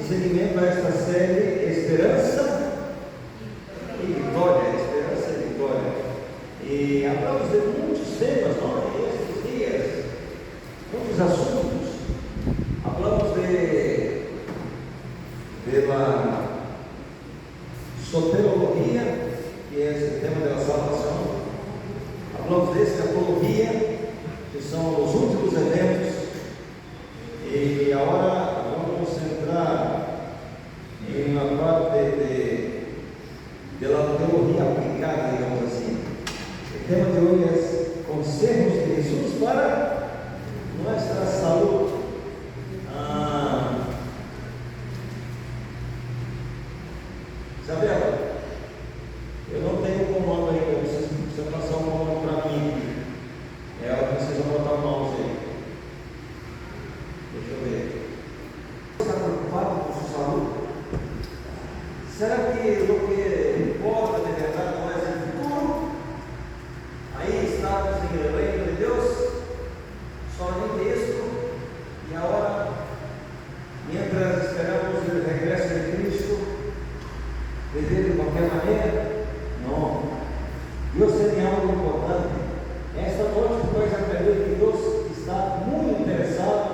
seguimento a esta série Esperança e Vitória. Esperança e Vitória. E hablamos de muitos temas, não? Estes dias, muitos assuntos. Hablamos de la soterologia, que é esse tema da salvação. Hablamos de escatologia, que são os últimos eventos. E agora vamos entrar em uma parte de la teoria aplicada, digamos assim. O tema de hoje é conselhos de Jesus para nossa saúde. Isabela, eu não tenho comando ainda, vocês precisam passar um comando para mim. É hora que vocês vão botar o mouse aí. Deixa eu ver. Está preocupado com sua saúde? Será que o que importa de verdade não é o futuro? Aí estamos em reino de Deus, somente isso, e agora, mientras esperamos o regresso de Cristo, viver de qualquer maneira? Não. Deus tem algo importante. Esta noite nós aprendemos que Deus está muito interessado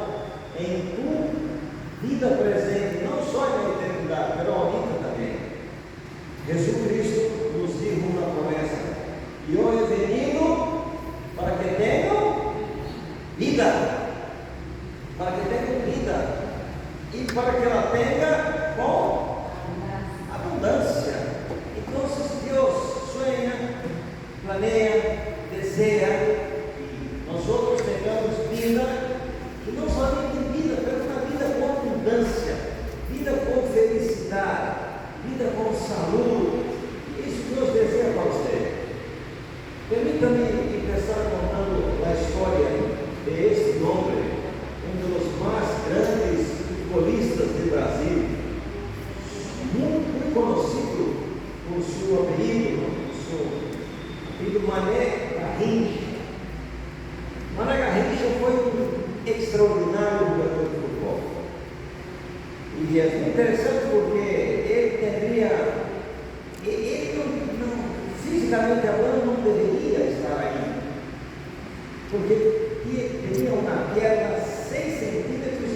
em tua vida presente, não só na eternidade, mas ahorita também. Jesus Cristo nos deu uma promessa: e eu he venido para que tenham vida, para que tenham vida, e para que ela tenha com abundância. Então, se Deus sonha, planeia, deseja que nós outros tenhamos vida, e não somente vida, mas uma vida com abundância, vida com felicidade, vida com saúde. Isso Deus deseja para você. Permita-me começar contando a história de este homem, um dos mais grandes futebolistas do Brasil, muito conhecido por seu apelido, Mané Garrincha. Mané Garrincha foi um extraordinário jogador de futebol. E é muito interessante porque ele não, fisicamente falando, não deveria estar aí, porque tinha uma perna 6 centímetros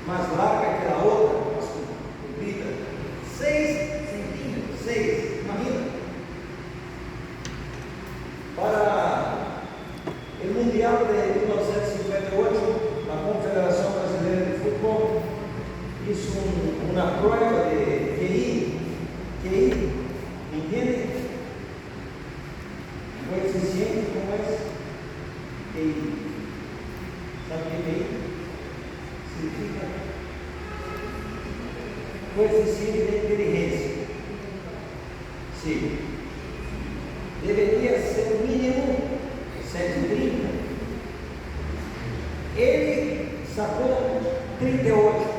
mais larga que a outra, mais comprida. 6 centímetros, imagina. Para o Mundial de 1958, a Confederação Brasileira de Futebol hizo uma prova de QI, entende? Coeficiente, como é? QI. Sabe o que QI significa? Coeficiente de inteligência. Sim. Deveria ser o mínimo 130. Ele sacou 38.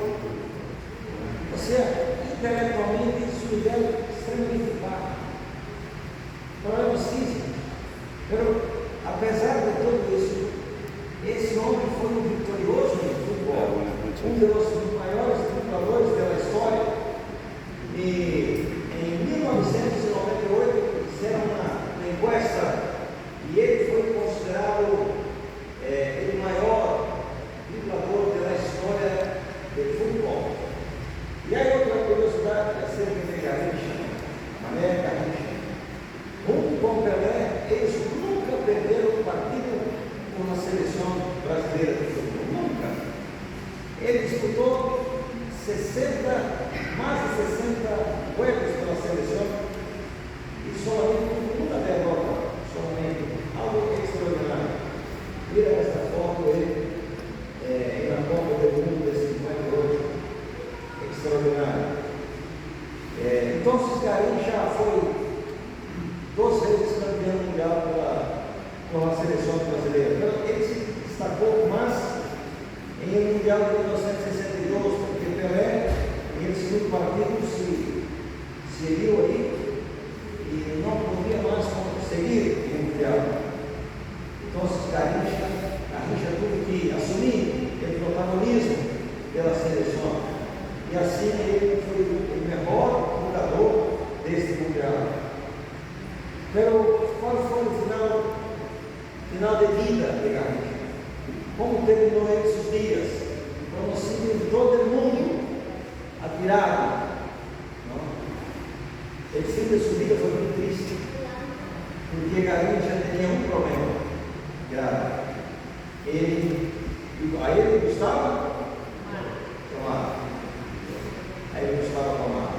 Ou seja, intelectualmente isso deu extremamente baixo. Problemas físicos. Mas, apesar de tudo isso, esse homem foi um vitorioso no futebol, um dos maiores treinadores da história. E em 1998 fizeram uma encuesta e ele foi considerado o maior driblador da história do futebol. E aí outra curiosidade acerca de Garrincha, Mané Garrincha, junto com Pelé, eles nunca perderam um partido com a seleção brasileira de futebol, nunca. Ele disputou mais de 60 jogos pela seleção e somente uma derrota, algo extraordinário. Mira esta foto aí, na Copa do Mundo de 58, extraordinário. Então, Garrincha foi 2 vezes campeão mundial com a seleção brasileira. Então, ele se destacou mais em um Mundial de 1962, porque Pelé, em segundo partido, se viu aí e não podia mais conseguir o Mundial. Então, Garrincha teve que assumir o protagonismo pela seleção. E assim ele foi o melhor fundador desse mundial. Pero qual foi o final de vida de Garrincha? Como terminou esses dias? Conhecido em todo o mundo, atirado. O fim de sua vida foi muito triste, porque Garrincha tinha um problema grave. A ele gostava tomar. A ele gostava tomar.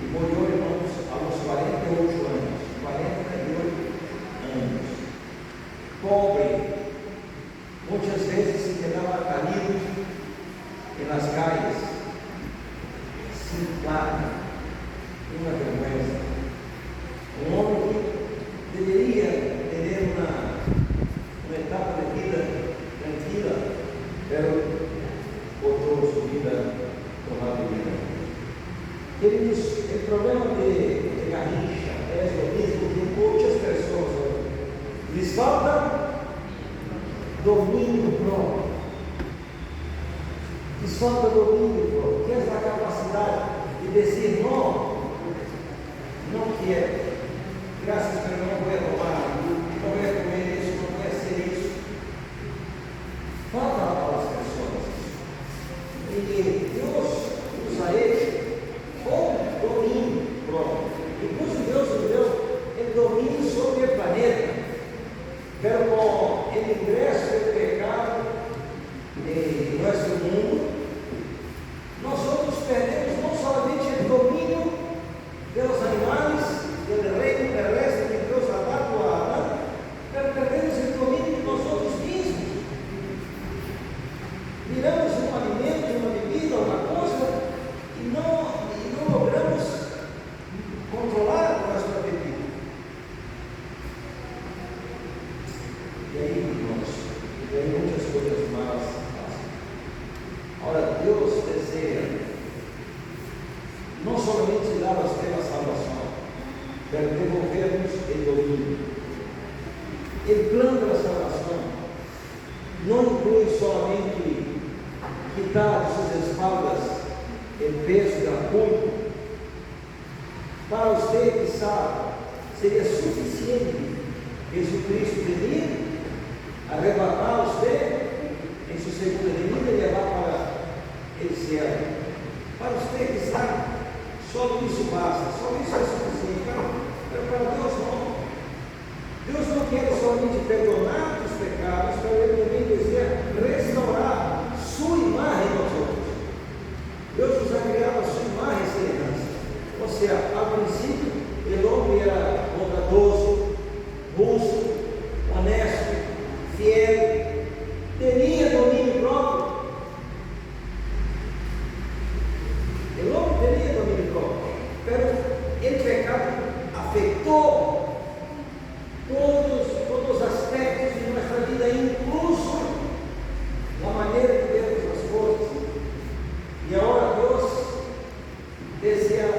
E morreu, irmãos, aos 48 anos. 48 anos. Pobre. Muitas vezes se quedava caído nas calles, sem plata, uma vergonha. Um homem que deveria ter uma etapa de vida tranquila, botou sua vida tomar bebida. Ele diz: o problema de Garrincha é o mesmo que muitas pessoas lhes falta domínio próprio. Lhes falta domínio próprio, que é a capacidade de dizer não quero, graças a Deus não vou tomar, não vou comer isso, não vou ser isso. Falta para as pessoas. E Deus usa ele com domínio próprio. Inclusive Deus nos deu el domínio sobre o planeta. Pero com o ingresso do pecado em nosso mundo, nós outros perdemos não somente o domínio pelos animais, pelo reino terrestre que Deus ha dado a Adão, mas perdemos o domínio de nós outros mesmos. Miramos um alimento, uma bebida, uma coisa, e não logramos controlar o nosso apetite. E aí, irmãos, muitas coisas más passam. Ora, Deus deseja não somente dar a você a salvação, mas devolver-nos o domínio. O plano da salvação não inclui somente quitar de suas espaldas o peso da culpa. Para você que sabe, seria suficiente Jesus Cristo vir arrebatar você em sua segunda venida e levar para o céu. Para você que sabe, só isso basta, só isso é suficiente. Para Deus não. Deus não quer somente perdonar os pecados, mas Ele também deseja restaurar sua imagem em nós outros. Deus nos ha criado a sua imagem e semelhança. Ou seja, ao princípio, o homem era bondoso, justo, honesto, fiel, teria domínio próprio. O homem teria domínio próprio, mas o pecado afetou todos os aspectos de nossa vida, incluso a maneira de vermos as coisas. E agora Deus deseja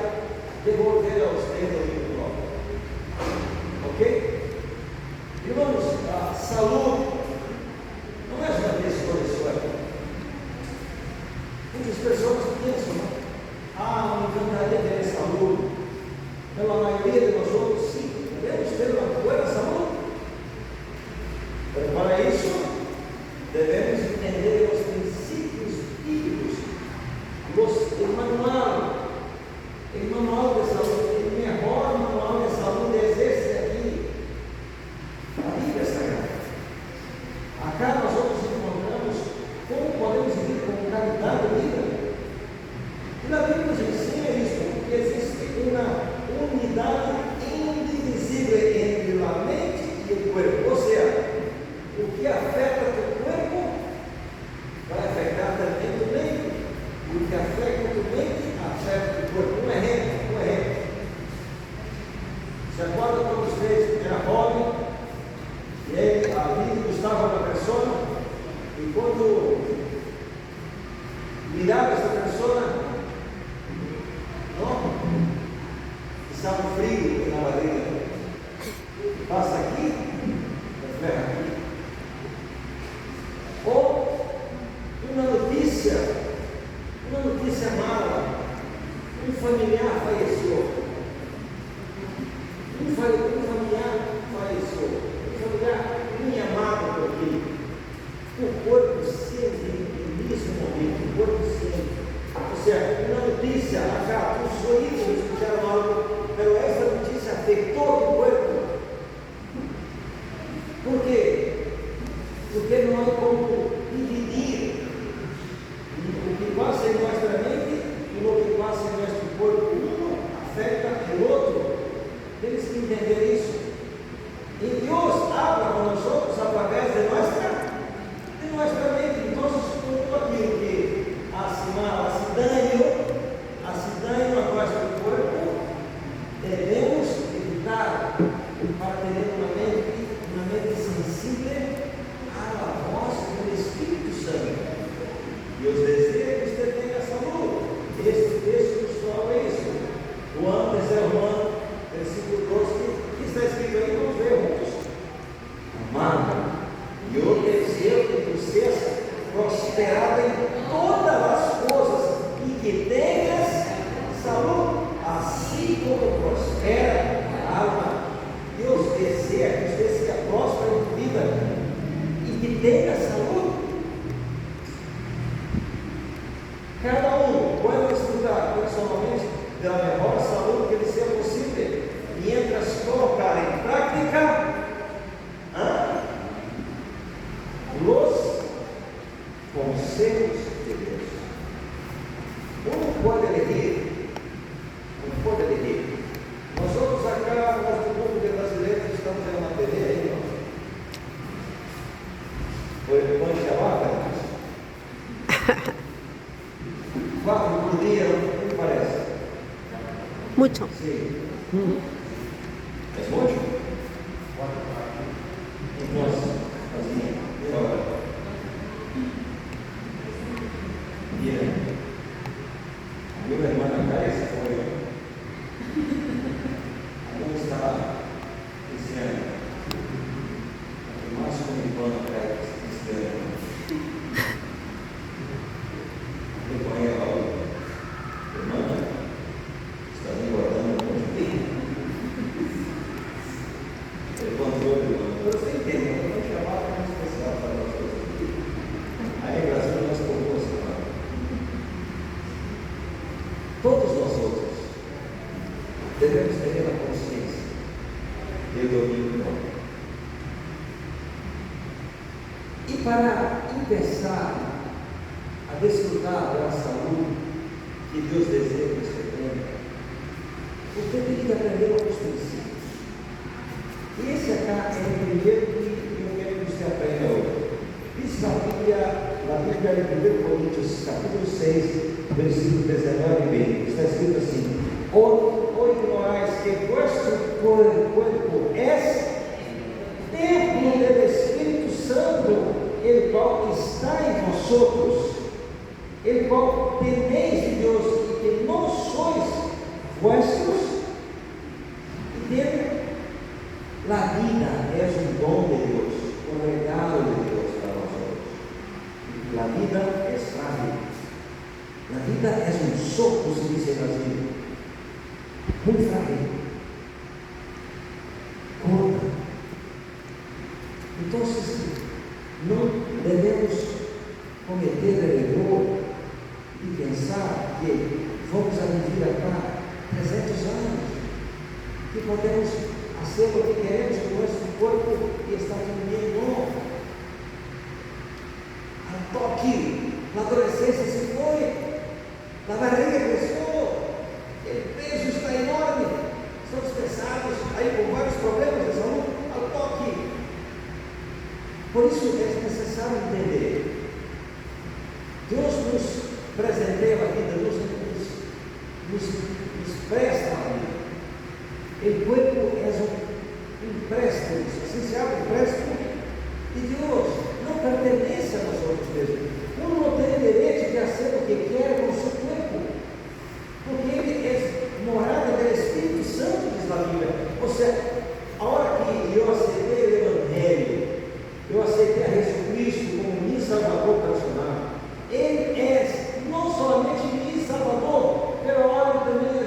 devolver a você o domínio próprio. Ok? Irmãos, a saúde não é uma escolha. Muitas pessoas pensam: não encantaria ter saúde. Pela maioria de nós outros, sim, devemos ter uma boa saúde. Mas para isso, devemos entender os princípios bíblicos, o manual de saúde. O melhor manual de saúde é esse aqui, a Bíblia Sagrada. Acá nós vamos encontramos como podemos viver com qualidade de vida. E na Bíblia nos ensina isso, porque existe uma unidade indivisível entre a mente e o corpo. Ou seja, o que afeta o corpo vai afetar também o mente. E o que afeta o mente afeta o corpo. Um exemplo. familiar faleceu. Um familiar faleceu. Um familiar muito amado por mim. O corpo sempre, nesse momento, o corpo sempre. Ou seja, uma notícia, os oídos escutaram algo, mas essa notícia afetou o corpo. Por quê? Porque não há como dividir o que passa em nossa mente e o que passa em nosso corpo. Um afeta o outro. Temos que entender isso. E Deus habla com nós através de nossa mente. Então, tudo aquilo que hace daño a nosso corpo, devemos evitar para ter uma mente sensível à voz do Espírito Santo. Deus deseja que você tenha saúde. Este texto nos fala isso. Juan, versículo 12, que está escrito aí, vamos ver juntos. Amado, eu desejo que tu sejas prosperado em todas as coisas e que tenhas saúde, assim como prospera a alma. Deus deseja que você seja próspero em vida e que tenha saúde. Cada um pode estudar personalmente da melhor saúde que lhe seja possível, mientras colocar em prática os conselhos de Deus. Uno pode elegir. Nós outros acá, nosso grupo de brasileiros, estamos em uma TV aí, foi mancha lá, 4 por dia, o que parece? Mucho. Sim. É muito? Nossa, assim, agora. Minha irmã na casa foi. Como está esse ano? Mais como irmã na casa esse ano. Acompanha lá o irmã, está me guardando muito tempo. Ele controle o irmão. Você entende, eu vou chamar para um especial para nós todos. Aí, Brasil, nós propôs. Todos nós outros devemos ter a consciência de domínio próprio. E para começar a desfrutar da saúde que Deus deseja que você tenha, você tem que aprender alguns princípios. E esse aqui é o primeiro que eu quero que você aprenda hoje. Diz na Bíblia em 1 Coríntios capítulo 6, versículo 19b, está escrito assim: ou ignorais que vosso corpo é templo do Espírito Santo, o qual está em vosotros, o qual temeis de Deus, e que não sois vossos, e tendo a vida é um dom de Deus, um regalo de Deus para nós outros. A vida é frágil. La vida es un soplo, se dice en Brasil, muy frágil, corta. Entonces, no debemos cometer el error y pensar que vamos a vivir acá 300 anos, que podemos fazer o que queremos com o nosso corpo e está tudo bem. Não. A toque, na adolescência se foi. A barriga cresceu, o peso está enorme, estamos pesados, aí com vários problemas de saúde, ao toque. Por isso é necessário entender. Deus nos presenteia a vida, nos presta a vida. O corpo é um empréstimo, assim se abre empréstimo de Deus, não pertence a nós outros mesmos. Um não tem direito de fazer o que quer com o seu corpo, porque ele é morada do Espírito Santo, diz a Bíblia. Ou seja, a hora que eu aceitei o Evangelho, eu aceitei a Jesus Cristo como meu Salvador personal, Ele é não somente meu Salvador, mas olha também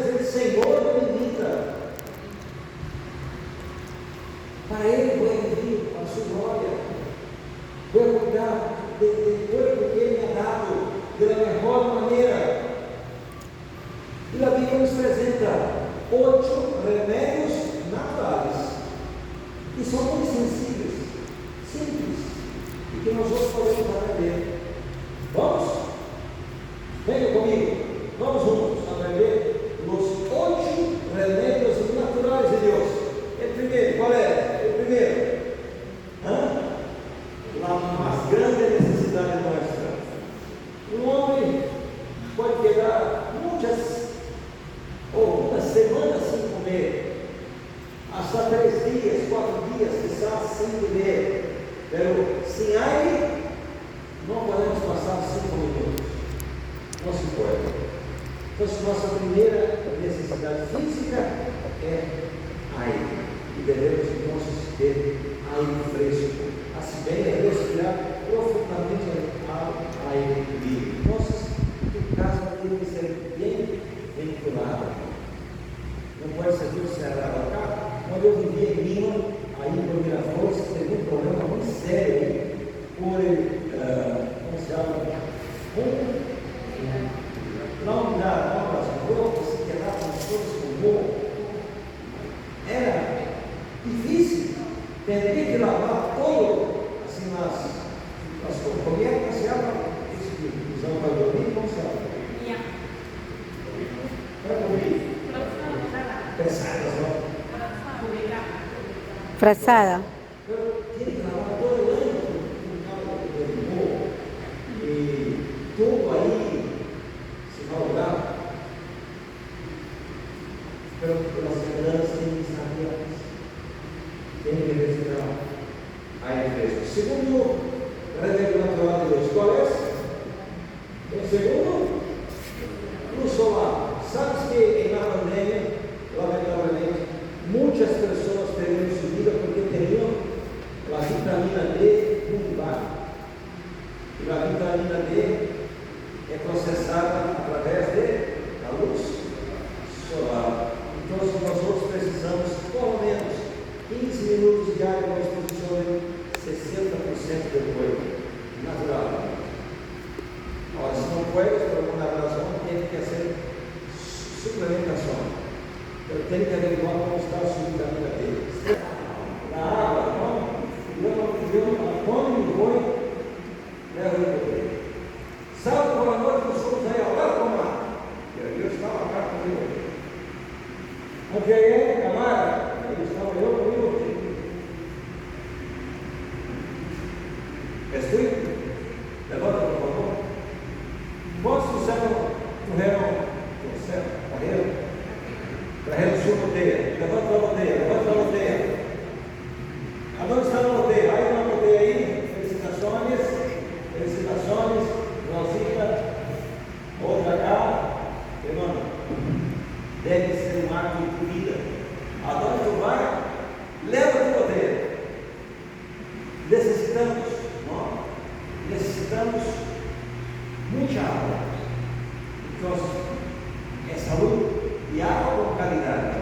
sem beber, pero sin aire no podemos pasar 5 minutos, no se puede. Entonces nuestra primera necesidad física es aire, y debemos entonces ter aire fresco, así bem respirar profundamente ao aire livre. Entonces tu casa tem que ser bem ventilada, não pode ser tudo cerrado. Acá, quando eu vivia em Lima, aí por Miraflores, teve um problema muito sério aí, por, como se chama? Não dá novas roupas, se quedavam as coisas com roupa. Era difícil, teria que lavar todo, assim, nas cobertas, se abre, esse que usam para dormir, como se abre? Para dormir. Pesadas, não? Frazada. Eu tinha que lavar todo ano, por causa do morro, e tudo aí se valorava. Pero as seguranças têm que estar abertas, tem que respirar aire fresco. Segundo remédio natural de Deus, qual é esse? O segundo, luz solar. Sabes que na pandemia, lamentavelmente, muitas pessoas perderam sua vida porque teriam a vitamina D muito baixa. E a vitamina D é processada através da luz solar. Então, nós outros precisamos, pelo menos, 15 minutos diários de exposição de 60% de coelho natural. Agora, se não coelho, por alguma razão, tem que ser suplementação. Eu tenho que averiguar como está a sua vitamina D. Na água, quando me foi, leva o coelho. Sábado por noite, nós fomos aí ao lado do mar. E aí eu estava cá comigo. Onde é, camarada? Aí estava eu comigo. Estou? Levanta, por favor. Quantos correram do céu? Carreira sua boteia. Levanta a boteia, levanta a boteia. Aonde está a boteia? Aí uma boteia aí. Felicitações. Felicitações. Rosita. Outra cá. Irmão, deve ser um ato de vida. Aonde tu vai, leva a tua boteia. Necessitamos, não? Necessitamos muita água. Então, é saúde e água com qualidade.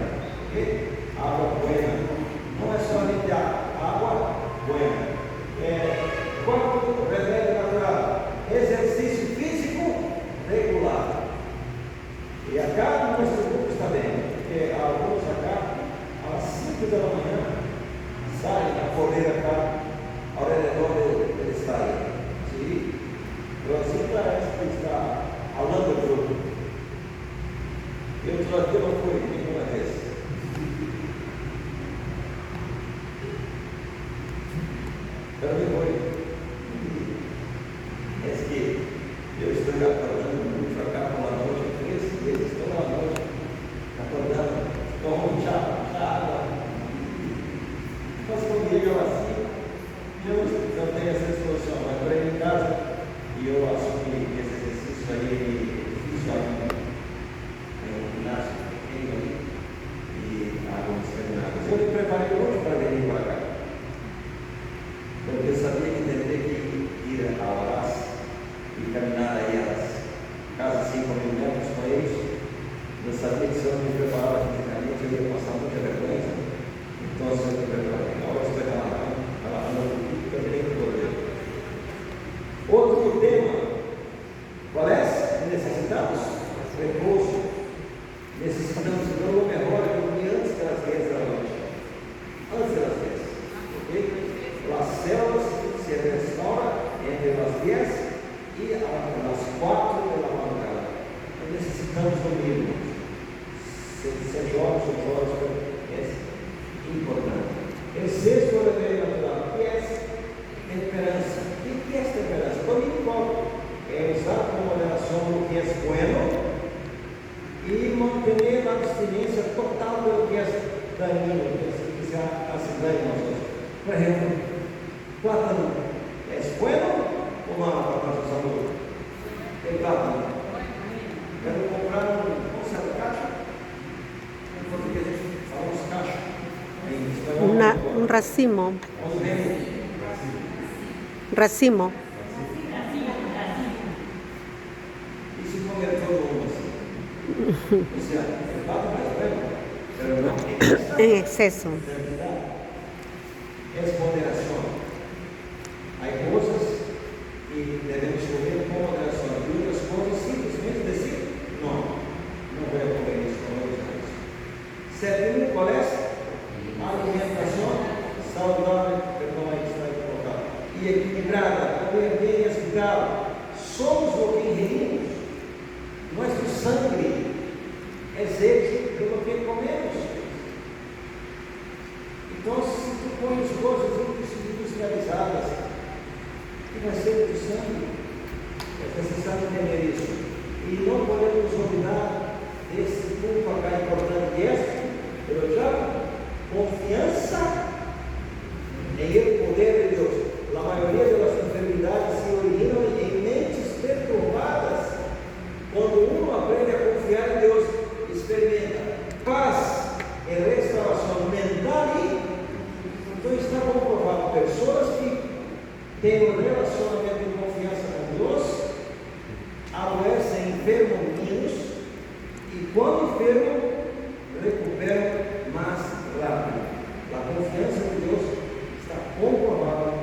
Okay? Água buena. Não é somente água buena. Quanto remédio natural? Exercício físico regular. E acá no nosso grupo está bem, porque alguns acá, às 5 da manhã, saem a correr acá ao redor do estádio. Sim? Rosita é que está falando do grupo. Eu estou aqui, não fui nenhuma vez. Eu me fui. É que eu estou acordando muito acá pela noite, 3 vezes toda noite, acordando, tomo água. Mas quando eu assim, eu não tenho essa disposição, mas para ir em casa, e eu acho que esse exercício aí é difícil ainda. Ginásio pequeno ali e água miscigenadas. Eu me preparei hoje para vir para cá, porque eu sabia que teria que ir a Oraz e caminhar aí as quase 5 mil metros com eles. Eu sabia que se eu me preparava fisicamente eu ia passar muita vergonha, então eu me preparei. Na hora de estar lá tudo que eu tenho que poder. Outro tema, qual é? Necessitamos repouso. Necessitamos de um melhor dormir antes das 10 da noite. Antes das 10. Ok? As células se restauram entre as 10 e as 4 da madrugada. Então necessitamos dormir. 7 horas, 8 horas é importante. O sexto remédio natural, que é temperança. O que é temperança? Para mim, é usar com moderação o que é bueno e manter a abstinência total do que é daninho, que é acidente. Por ejemplo, plátano, ¿es bueno o malo para nuestra salud? El plátano. Quero comprar vamos saber cacho? Em português, falamos cacho. Em espanhol, Un racimo. vamos ver. Racimo. E se comer todo mundo assim? O sea, el plátano es bueno, pero no En exceso. es moderación. Hay cosas que debemos comer con moderación y otras cosas simplesmente decir, no, no voy a comer eso, no voy a usar eso. Segundo, ¿cuál es? Alimentación saludable, perdón, ahí está equivocado, y equilibrada, comer bien y equilibrado. Somos lo que ingerimos. Nuestro sangue es hecho de lo que comemos. Então, se tu pões coisas industrializadas, que vai ser do sangue, é necessário entender isso. E não podemos olvidar esse ponto acá importante, que é, eu chamo, confiança em el poder de Deus. A maioria das enfermidades se originam em mentes perturbadas. Quando uno aprende a confiar em Deus, experimenta paz e restauração mental e então está comprovado, pessoas que têm um relacionamento de confiança com Deus, adoecem, enfermam menos, e quando enfermam, recuperam mais rápido. A confiança em Deus está comprovada,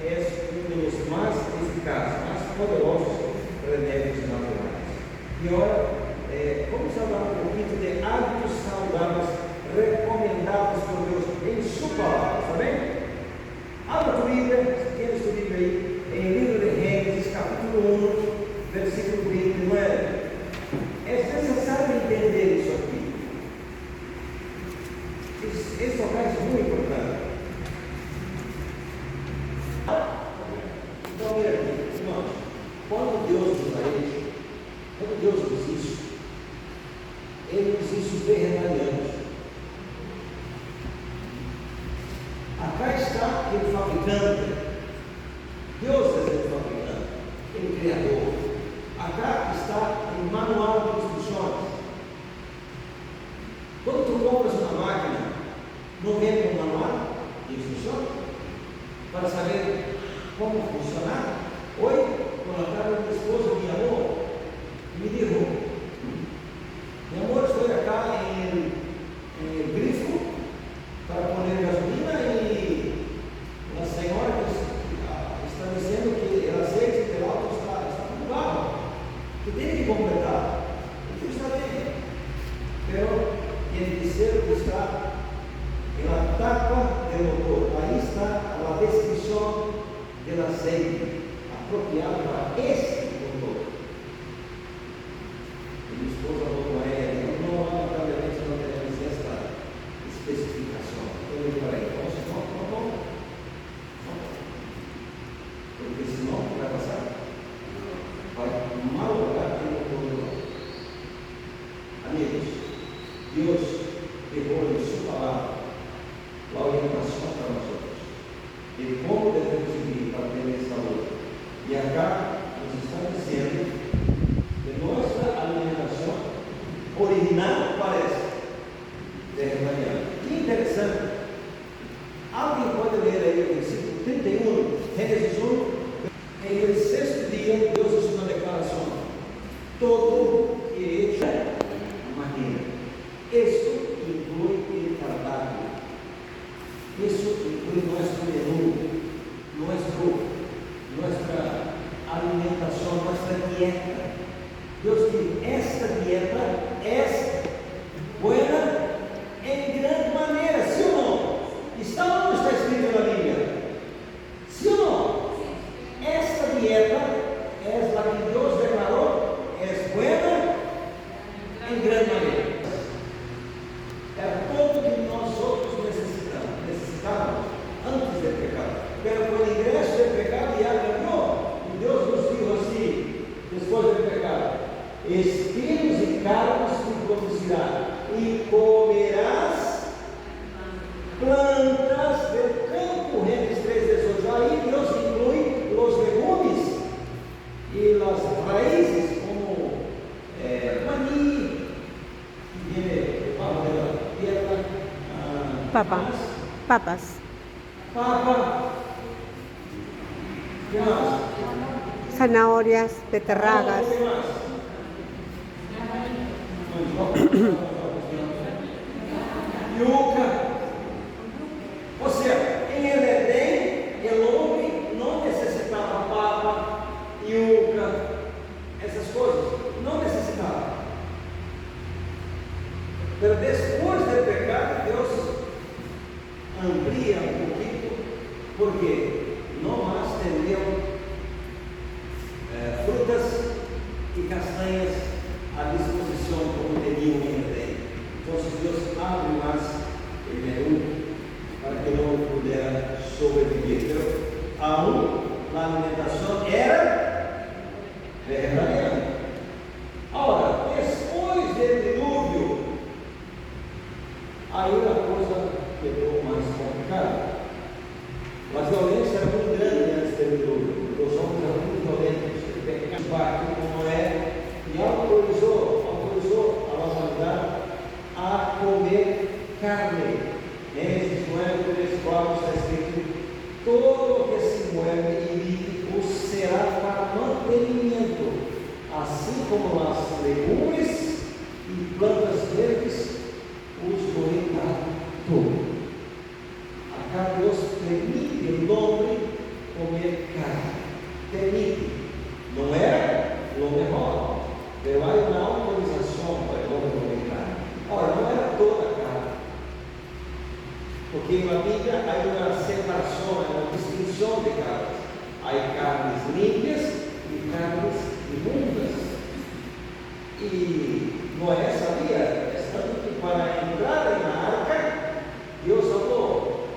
é um dos mais eficazes, mais poderosos remédios naturais. E agora, vamos falar um pouquinho de hábitos saudáveis recomendados por Deus em sua palavra, está bem? Abra a Bíblia, se tienes tu Bíblia aí, em livro de Gênesis, capítulo 1, versículo 29. É necessário entender isso aqui. Isso é muito importante. Então, olha aqui, irmãos, quando Deus nos dá isso, quando Deus diz isso, Ele diz isso vegetarianos. Acá está ele fabricante. Deus é o fabricante, ele criador. Acá está o manual de instruções. Quando tu compras uma máquina, não vem um manual de instruções para saber como funcionar? Hoje, quando eu estava com minha esposa, minha amor, me dijo, meu amor, estou acá em grifo para poner gasolina e a senhora está dizendo que o azeite do auto está muito baixo. Tu tem que completar. E tu está bem. Pero ele disseram que está na tapa do motor. Aí está a descrição do azeite apropriado para esse motor. E minha esposa falou com ela, não, lamentablemente não teremos essa especificação. Eu falei, não, porque senão o que vai passar? Vai malograr o motor do outro. Amigos, Deus pegou em sua palavra a orientação para nós outros de como devemos viver para ter saúde. E acá nos está dizendo que nossa alimentação original parece vegetariana. Que interessante. Alguém pode ler aí o versículo 31, Gênesis 1. Em el sexto dia, Deus fez uma declaração: todo que é hecho maneira. Isso inclui o cardápio. Isso inclui nosso menu, nossa alimentação, nossa dieta. Deus diz: esta dieta é buena em grande maneira, sim ou não? Está ou não está escrito na Bíblia? Sim ou não? Esta dieta é a que Deus declarou, é buena em grande maneira. É tudo que nós outros necessitamos antes do pecado. Pero com o ingresso do pecado já ganhou. E Deus nos diz assim, depois do pecado: espinhos e carnes te produzirá, e comerás plantas do campo Papa. Papas. papa, ¿qué más? Zanahorias, beterragas. ¿Qué más? Yuca. Ou seja, em Edém, o homem não necessitava papa, yuca, essas coisas. Não necessitava. Mas depois do pecado, Deus amplia um pouquinho, porque não mais teriam frutas e castanhas à disposição como teriam em Edém. Então, Deus abre mais o menu para que o homem pudesse sobreviver. Então, a alimentação era verdadeira. Agora, depois do dilúvio, aí a coisa ficou mais complicada. A violência era muito grande antes do dilúvio. Os homens eram muito violentos. O pacto com Noé e autorizou a humanidade a comer carne. Gênesis 9, versículo está escrito: todo que se mueve e vive será para mantenimento, assim como as legumes e plantas verdes os orientaram. Acá Deus permite o homem comer carne. Permite. Não é o melhor, mas há uma autorização para o homem comer carne. Ora, não era toda a carne. Porque na Bíblia há uma separação, uma distinção de carnes. Há carnes limpas e carnes imundas. E Noé sabia, tanto que para entrar na arca, Deus falou: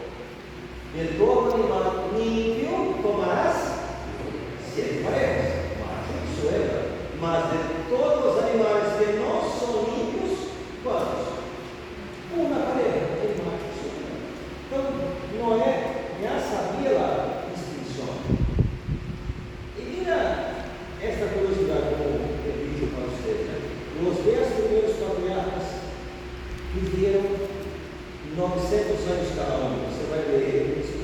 de todo animal limpo tomarás 7 paredes, isso é, mas de todos os animais que não são limpos, quantos? Uma parede, então Noé já sabia a distinção. E mira esta curiosidade, como eu disse para vocês, né? Os 10 primeiros patriarcas viveram 900 anos cada um. Você vai ler isso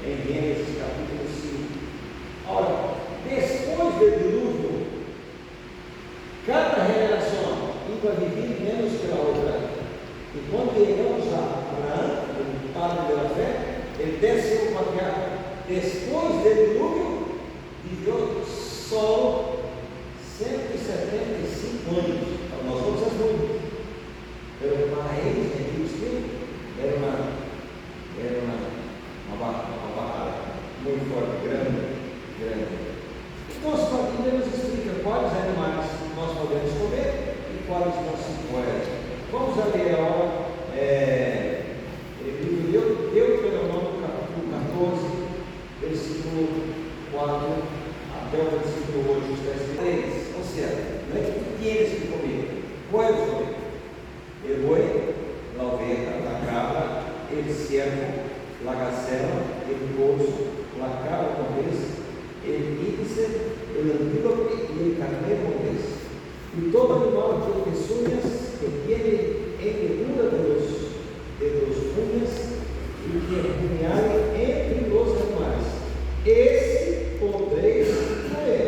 em Gênesis capítulo 5. Ora, depois do dilúvio, cada geração ia viver menos que a outra. E quando chegamos a Abraão, o padre da fé, ele 10º patriarca, depois do dilúvio, viveu só 175 anos. Para nós outros é muito. Para eles, era uma batalha muito forte, grande. Então, a Bíblia nos explica quais animais nós podemos comer e quais não se podem. Vamos a ler agora Deuteronômio capítulo 14, versículo 4 até o versículo 8, está escrito: ou seja, não é que tienes que comer, puedes comer el buey, la oveja, la cabra, el ciervo, la gacela, el corzo, la cabra montés, el índice, el antílope y el carnero montés, y todo animal de pezuñas que tiene henredura de los uñas y que rumiare entre los animales, esse podréis comer,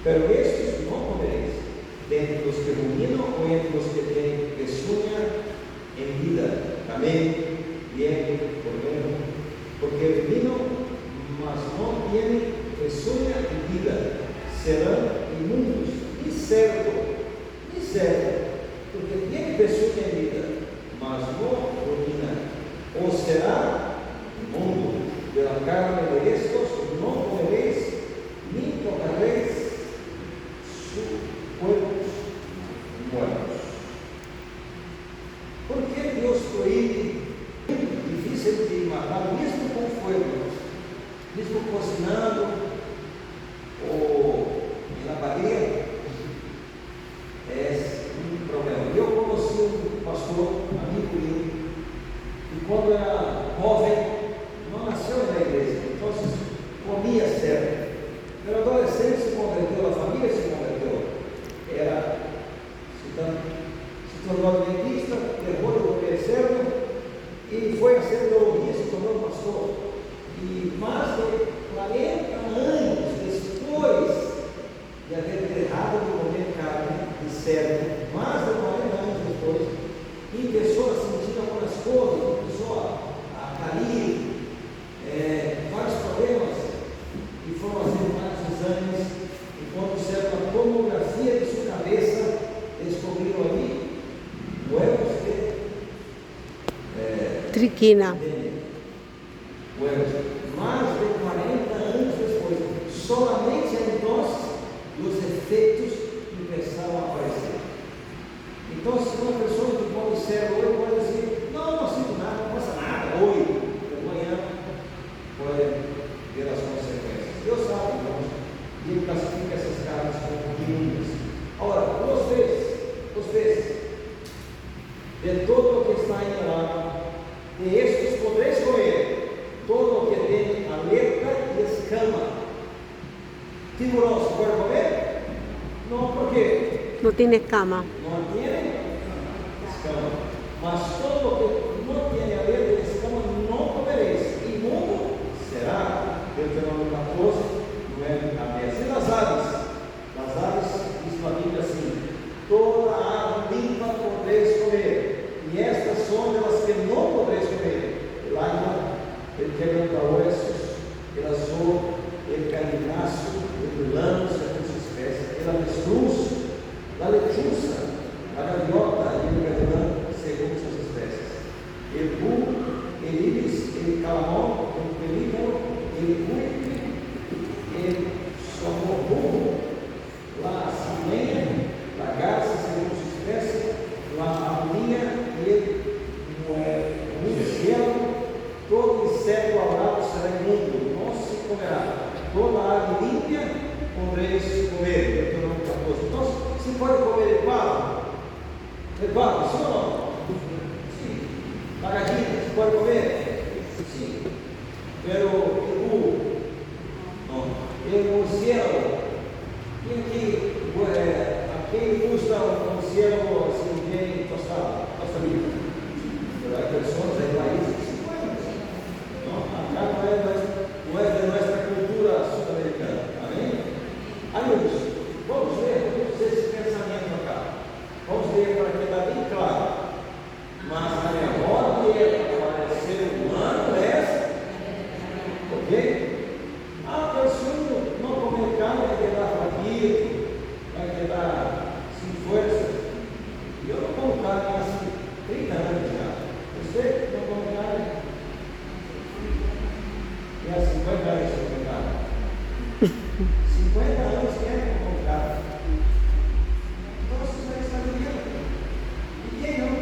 pero estes não comereis, dentre los que ruminam ou entre los que têm pezuña en vida. Amém? Bien, porque ruminam, mas não têm pezuña en vida, serão imundos, e certo, porque tem pezuña en vida, mas não rumina, ou será imundo. De la carne de estos no comeréis, ni tocaréis sus cuerpos muertos. ¿Por que Deus proíbe? Difícil de matar, mesmo com fogo, mesmo cozinhando ou na barriga, é um problema. Eu conheci um pastor, amigo meu, e quando era jovem, não nasceu na igreja, então comia certo. Era adolescente, se converteu, a família se converteu. Era se tornou adventista, levou de comer certo, foi a ser teologia, se tornou pastor. E mais de 40 anos depois de haver errado de comer carne de certo, mais de 40 anos depois, e começou a sentir algumas coisas, começou a cair, vários problemas, e foram fazer vários exames, e quando fizeram a tomografia de sua cabeça, descobriram ali huevos de Triquina. huevos. Mais de 40 anos depois, solamente então os efeitos começaram a aparecer. Então, se uma pessoa que pode ser hoje pode dizer, não sinto nada, não passa nada, hoje, amanhã, pode ter as consequências. Deus sabe, irmãos, e ele classifica essas carnes como imundas. Agora, vocês, de todo o que está em lá, de estes podeis comer, todo o que tem aleta e escama. Tiburão se pode comer? Não, por quê? No tiene escama. Não tem escama. Mas todo o que não tem aleta e escama não comereis. Imundo será. Deuteronômio 14, 9 a 10. E nas aves, diz a Bíblia assim: toda ave limpa podeis comer, e estas são as que não podeis comer: el águila, el quebrantahuesos, el azor, el carinaço, el lano, segundo sua espécie, el avestruz, a lechuza, a gaviota e o gavilã, segundo suas espécies, el burro, el ibis, el calamón, el pelícano, el cuipe, el somorburro, la cimenha, la garça, segundo sua espécie, la abulinha e o murciélago. Todo inseto alado será imundo, não se comerá. Toda ave límpia podereis comer. Deuteronômio 14. Então, se pode comer epavo? Epavo, sim ou não? Sim. Lagartixa, se pode comer? Sim. Pero o burro? Não. E o murciélago? A quem custa um murciélago assim, bem tostado? Tosta livre. Há pessoas, há países que se podem. Acá não é da nossa cultura sul-americana. Amém? Amigos, vamos ler esse pensamento acá. Vamos ler para quedar bem claro. Mas a memória para o ser humano é essa. Ok? A pessoa não comer carne vai quedar fraquinho, vai quedar sem força. E eu não como carne há 30 anos já. Você não come carne? E há 50 anos você come carne. 50 anos quem é que não come carne? Então você já está vivendo. E quem não?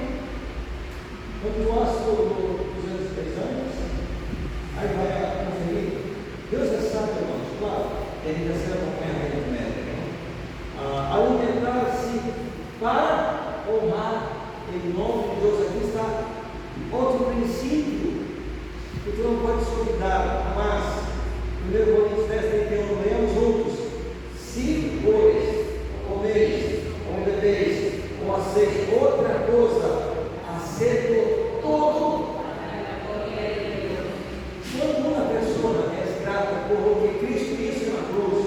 Quando eu faço os anos 3 anos, aí vai conferir. Deus é sábio, irmãos, claro, e a gente já se acompanha do médico. Alimentar-se para honrar em nome de Deus. Aqui está outro princípio que tu não pode se olvidar, mas 1 Coríntios 10, 31, leamos juntos. Se, pois, comeis, ou bebeis, ou aceis outra coisa, aceito todo. Quando uma pessoa é grata por o que Cristo disse na cruz,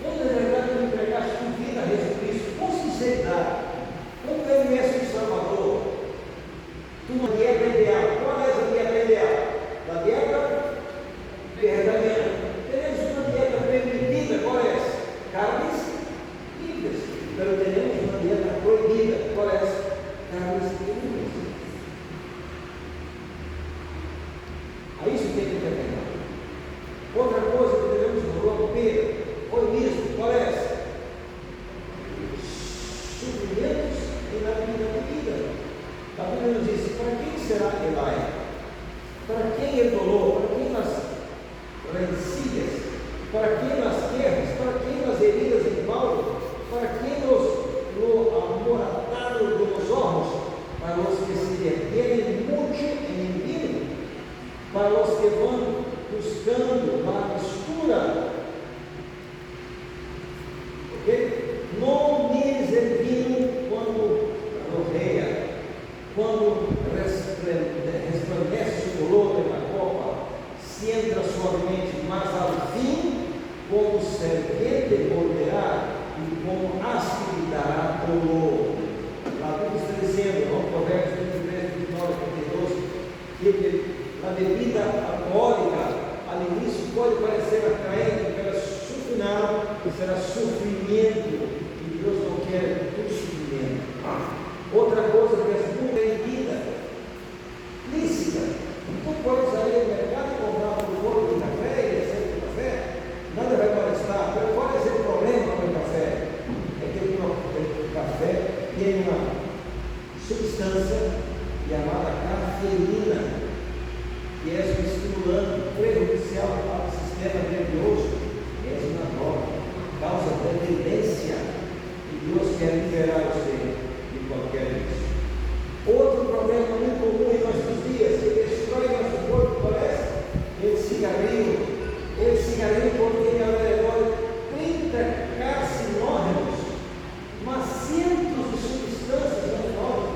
quando é verdade tu entregaste tua vida a Jesus Cristo, com sinceridade, como Ele é o Salvador, tu não dieta ideal. Qual é a dieta ideal? A dieta verdadeira. Teremos uma dieta permitida, qual é essa? Carnes limpas. Então teremos uma dieta proibida, qual é essa? Carnes limpas. Aí isso tem que entender. Outra coisa que devemos romper, onismo, qual é essa? Sofrimentos e na vida. A Bíblia nos diz: para quem será Eli? Para quem é dolor? Para quem nas rencilhas? Para quem nas guerras? Para quem nas heridas em Paulo? Para quem no amoratado dos órgãos? Para os que se derretem mucho em vino? Para os que vão buscando a mistura? Ok? Não mires el vino quando rodeia, quando resplandece a Bíblia está dizendo, no Provérbios 23, 29, 32, que a bebida alcoólica, ao início, pode parecer atraente, mas no final será sofrimento, e Deus não quer todo sofrimento. Outra coisa que é muito bebida lícita. Tu podes sair no mercado e comprar um bolo de café e receber de café, nada vai molestar. Mas qual é o problema com o café? É que o café tem uma substância chamada cafeína, que é um estimulante prejudicial para o sistema nervoso, é uma droga, causa dependência, e Deus quer liberar você de qualquer vício. Outro problema muito comum em nossos dias, que destrói nosso corpo, parece, é o cigarrinho. É o cigarrinho porque tem ao redor 30 carcinógenos, mas cientos de substâncias venenosas.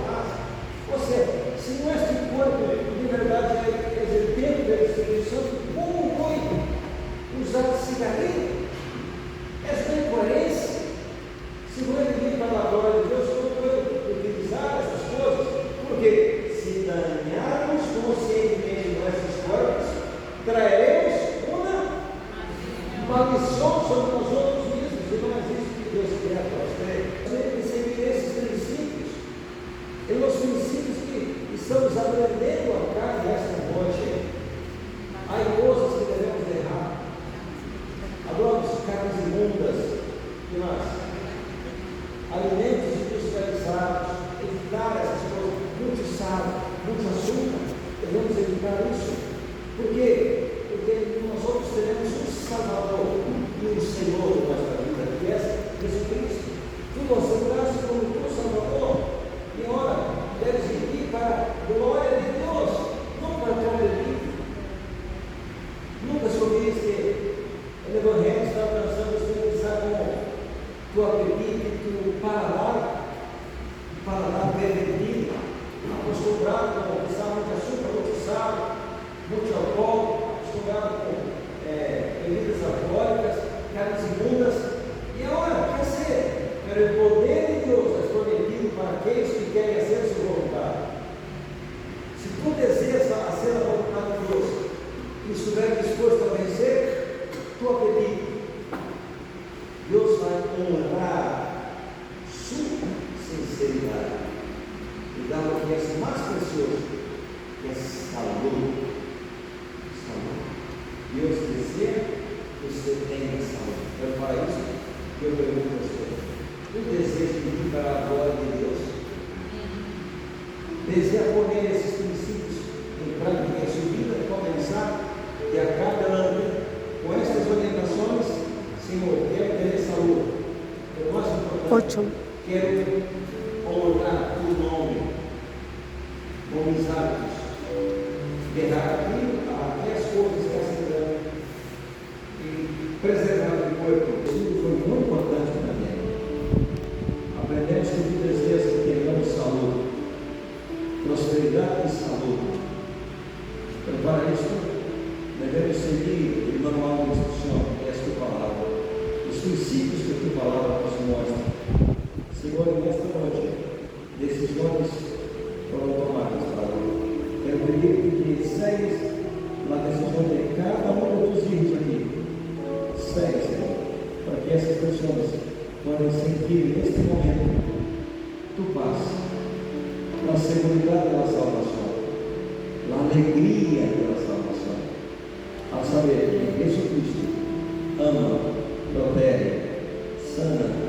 Ou seja, se nosso corpo de verdade é dentro da Espírito Santo, como foi usar cigarrinho? Essa é a incoerência. Se não é viver para a glória de Deus, como foi utilizar essas coisas? Porque se danharmos conscientemente nossos corpos, traremos uma maldição sobre nós outros mesmos. E não existe que Deus quer para você. Você tem que seguir esses princípios. E os princípios que estamos aprendendo a cada esta noite. Há coisas que devemos errar. Adoramos carnes imundas. Que mais? Alimentos industrializados. Evitar essas coisas. Muito sal, muito açúcar. Devemos evitar isso. Por quê? Porque nós outros teremos um Salvador e um Senhor da nossa vida, que é Jesus Cristo. Tu consideraste como teu Salvador, e ora, deves ir para a glória de Deus, não para a tua bebida. Nunca soubeste que o Evangelho está alcançando os que com tua bebida e tu paladar pervertido, acostumado com pisar muito açúcar, muito sal, muito álcool, acostumado com bebidas alcoólicas, carnes imundas, e agora quer ser, pero o poder de Deus é prometido para aqueles que querem ser sua vontade. Se tu desejas ser a vontade de Deus e estiver disposto a vencer tua bebida, Deus vai honrar sua sinceridade e dar o que é mais precioso, que é saúde. Deus deseja que você tenha saúde. Eu falo isso, eu pergunto a você: tu deseja ir para a glória de Deus? Deseja poner esses princípios em prática em sua vida, começar e a cada ano com essas orientações? Senhor, quero ter saúde. O mais importante, quero honrar o nome, com os hábitos, guerrar aquilo, até as coisas que estão dando e preservar o corpo. Isso foi muito importante para mim. Aprendemos que tu desejas que tenhamos saúde, prosperidade e saúde. Então, para isso, devemos seguir o manual de instrução, que é a tua palavra, os princípios que a tua palavra nos mostra. Senhor, nesta noite, decisões foram tomadas, Pai. Quero pedir que segues na decisão de cada um dos filhos aqui. Segue, Senhor, para que essas pessoas possam sentir neste momento tu paz, a segurança da salvação, a alegria da salvação, a saber que Jesus Cristo ama, protege, sana,